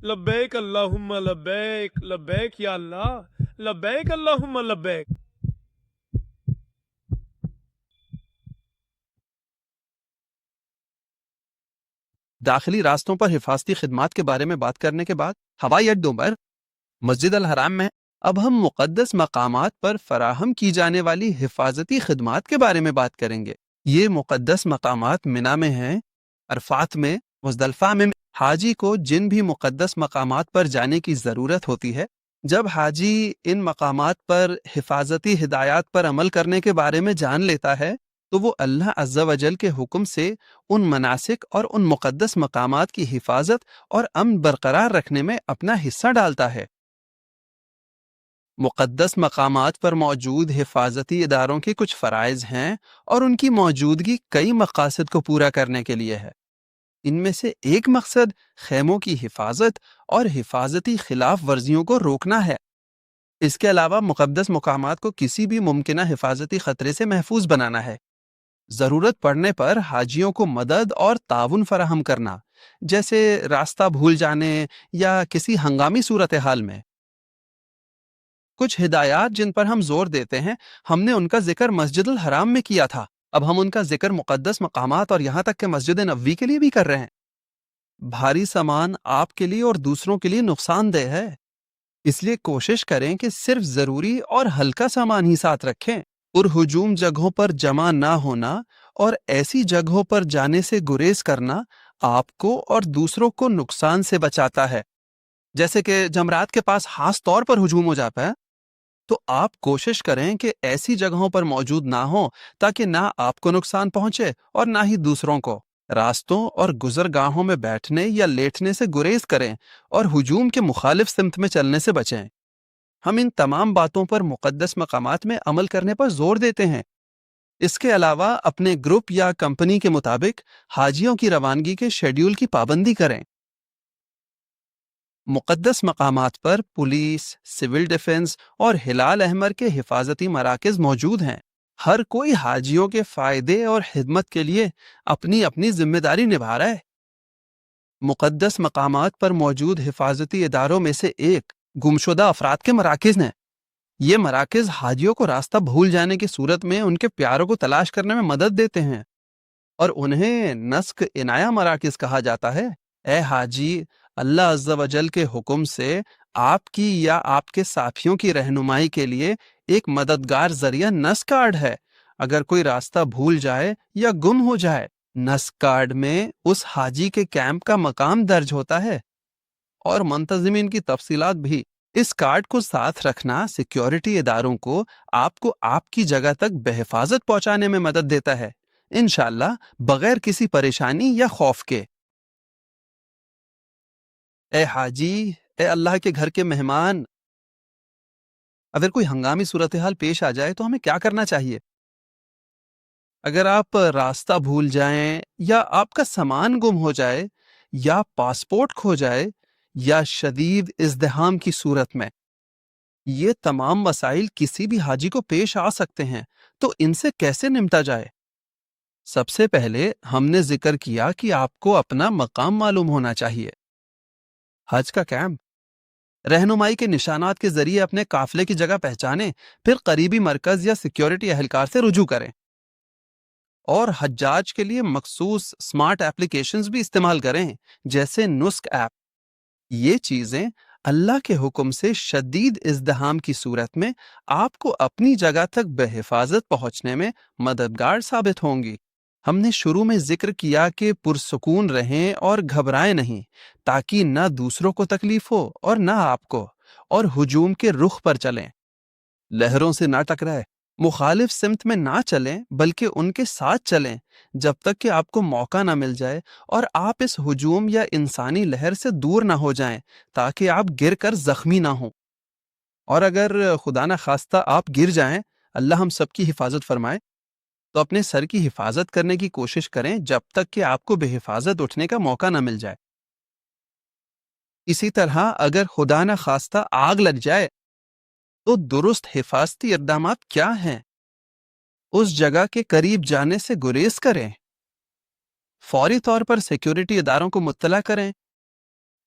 لبیک اللہم لبیک لبیک یا اللہ لبیک اللہم لبیک۔ داخلی راستوں پر حفاظتی خدمات کے بارے میں بات کرنے کے بعد ہوائی اڈوں پر مسجد الحرام میں اب ہم مقدس مقامات پر فراہم کی جانے والی حفاظتی خدمات کے بارے میں بات کریں گے۔ یہ مقدس مقامات منا میں ہیں، عرفات میں، مزدلفہ میں۔ حاجی کو جن بھی مقدس مقامات پر جانے کی ضرورت ہوتی ہے، جب حاجی ان مقامات پر حفاظتی ہدایات پر عمل کرنے کے بارے میں جان لیتا ہے تو وہ اللہ عز و جل کے حکم سے ان مناسک اور ان مقدس مقامات کی حفاظت اور امن برقرار رکھنے میں اپنا حصہ ڈالتا ہے۔ مقدس مقامات پر موجود حفاظتی اداروں کے کچھ فرائض ہیں اور ان کی موجودگی کئی مقاصد کو پورا کرنے کے لیے ہے۔ ان میں سے ایک مقصد خیموں کی حفاظت اور حفاظتی خلاف ورزیوں کو روکنا ہے۔ اس کے علاوہ مقدس مقامات کو کسی بھی ممکنہ حفاظتی خطرے سے محفوظ بنانا ہے۔ ضرورت پڑنے پر حاجیوں کو مدد اور تعاون فراہم کرنا، جیسے راستہ بھول جانے یا کسی ہنگامی صورتحال میں۔ کچھ ہدایات جن پر ہم زور دیتے ہیں، ہم نے ان کا ذکر مسجد الحرام میں کیا تھا، اب ہم ان کا ذکر مقدس مقامات اور یہاں تک کہ مسجد نبوی کے لیے بھی کر رہے ہیں۔ بھاری سامان آپ کے لیے اور دوسروں کے لیے نقصان دہ ہے، اس لیے کوشش کریں کہ صرف ضروری اور ہلکا سامان ہی ساتھ رکھیں۔ پرہجوم جگہوں پر جمع نہ ہونا اور ایسی جگہوں پر جانے سے گریز کرنا آپ کو اور دوسروں کو نقصان سے بچاتا ہے۔ جیسے کہ جمرات کے پاس خاص طور پر ہجوم ہو جاتا ہے تو آپ کوشش کریں کہ ایسی جگہوں پر موجود نہ ہوں تاکہ نہ آپ کو نقصان پہنچے اور نہ ہی دوسروں کو۔ راستوں اور گزرگاہوں میں بیٹھنے یا لیٹنے سے گریز کریں اور ہجوم کے مخالف سمت میں چلنے سے بچیں۔ ہم ان تمام باتوں پر مقدس مقامات میں عمل کرنے پر زور دیتے ہیں۔ اس کے علاوہ اپنے گروپ یا کمپنی کے مطابق حاجیوں کی روانگی کے شیڈیول کی پابندی کریں۔ مقدس مقامات پر پولیس، سول ڈیفنس اور ہلال احمر کے حفاظتی مراکز موجود ہیں۔ ہر کوئی حاجیوں کے فائدے اور خدمت کے لیے اپنی اپنی ذمہ داری نبھا رہا ہے۔ مقدس مقامات پر موجود حفاظتی اداروں میں سے ایک گمشدہ افراد کے مراکز ہیں۔ یہ مراکز حاجیوں کو راستہ بھول جانے کی صورت میں ان کے پیاروں کو تلاش کرنے میں مدد دیتے ہیں، اور انہیں نسک عنایہ مراکز کہا جاتا ہے۔ اے حاجی، اللہ عز و جل کے حکم سے آپ کی یا آپ کے ساتھیوں کی رہنمائی کے لیے ایک مددگار ذریعہ نسک کارڈ ہے۔ اگر کوئی راستہ بھول جائے یا گم ہو جائے، نسک کارڈ میں اس حاجی کے کیمپ کا مقام درج ہوتا ہے اور منتظمین کی تفصیلات بھی۔ اس کارڈ کو ساتھ رکھنا سیکیورٹی اداروں کو آپ کی جگہ تک بحفاظت پہنچانے میں مدد دیتا ہے، انشاءاللہ بغیر کسی پریشانی یا خوف کے۔ اے حاجی، اے اللہ کے گھر کے مہمان، اگر کوئی ہنگامی صورتحال پیش آ جائے تو ہمیں کیا کرنا چاہیے؟ اگر آپ راستہ بھول جائیں یا آپ کا سامان گم ہو جائے یا پاسپورٹ کھو جائے یا شدید ازدحام کی صورت میں، یہ تمام مسائل کسی بھی حاجی کو پیش آ سکتے ہیں، تو ان سے کیسے نمٹا جائے؟ سب سے پہلے ہم نے ذکر کیا کہ آپ کو اپنا مقام معلوم ہونا چاہیے۔ حج کا کیمپ، رہنمائی کے نشانات کے ذریعے اپنے قافلے کی جگہ پہچانیں، پھر قریبی مرکز یا سیکیورٹی اہلکار سے رجوع کریں، اور حجاج کے لیے مخصوص سمارٹ ایپلیکیشنز بھی استعمال کریں، جیسے نسک ایپ۔ یہ چیزیں اللہ کے حکم سے شدید ازدحام کی صورت میں آپ کو اپنی جگہ تک بحفاظت پہنچنے میں مددگار ثابت ہوں گی۔ ہم نے شروع میں ذکر کیا کہ پرسکون رہیں اور گھبرائیں نہیں، تاکہ نہ دوسروں کو تکلیف ہو اور نہ آپ کو، اور ہجوم کے رخ پر چلیں۔ لہروں سے نہ ٹکرائے، مخالف سمت میں نہ چلیں بلکہ ان کے ساتھ چلیں جب تک کہ آپ کو موقع نہ مل جائے اور آپ اس ہجوم یا انسانی لہر سے دور نہ ہو جائیں تاکہ آپ گر کر زخمی نہ ہوں۔ اور اگر خدا نہ خواستہ آپ گر جائیں، اللہ ہم سب کی حفاظت فرمائے، تو اپنے سر کی حفاظت کرنے کی کوشش کریں جب تک کہ آپ کو بے حفاظت اٹھنے کا موقع نہ مل جائے۔ اسی طرح اگر خدا نہ خواستہ آگ لگ جائے تو درست حفاظتی اقدامات کیا ہیں؟ اس جگہ کے قریب جانے سے گریز کریں، فوری طور پر سیکیورٹی اداروں کو مطلع کریں،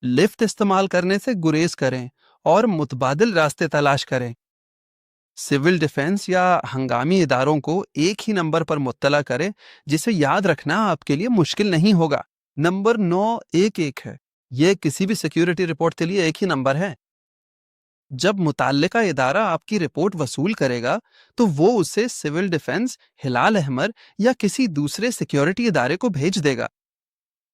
لفٹ استعمال کرنے سے گریز کریں اور متبادل راستے تلاش کریں۔ سول ڈیفنس یا ہنگامی اداروں کو ایک ہی نمبر پر مطلع کریں جسے یاد رکھنا آپ کے لیے مشکل نہیں ہوگا۔ نمبر 911 ہے۔ یہ کسی بھی سیکیورٹی رپورٹ کے لیے ایک ہی نمبر ہے۔ جب متعلقہ ادارہ آپ کی رپورٹ وصول کرے گا تو وہ اسے سول ڈیفنس، ہلال احمر یا کسی دوسرے سیکیورٹی ادارے کو بھیج دے گا۔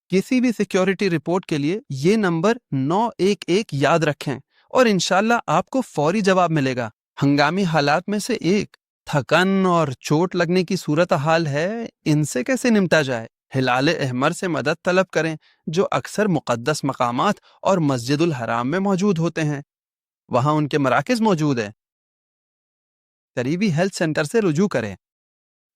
کسی بھی سیکیورٹی رپورٹ کے لیے یہ نمبر 911 یاد رکھیں اور انشاءاللہ آپ کو فوری جواب ملے گا۔ ہنگامی حالات میں سے ایک تھکن اور چوٹ لگنے کی صورتحال ہے، ان سے کیسے نمٹا جائے؟ ہلال احمر سے مدد طلب کریں جو اکثر مقدس مقامات اور مسجد الحرام میں موجود ہوتے ہیں، وہاں ان کے مراکز موجود ہیں۔ قریبی ہیلتھ سینٹر سے رجوع کریں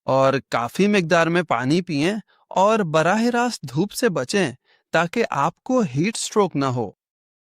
اور کافی مقدار میں پانی پئیں اور براہ راست دھوپ سے بچیں تاکہ آپ کو ہیٹ سٹروک نہ ہو۔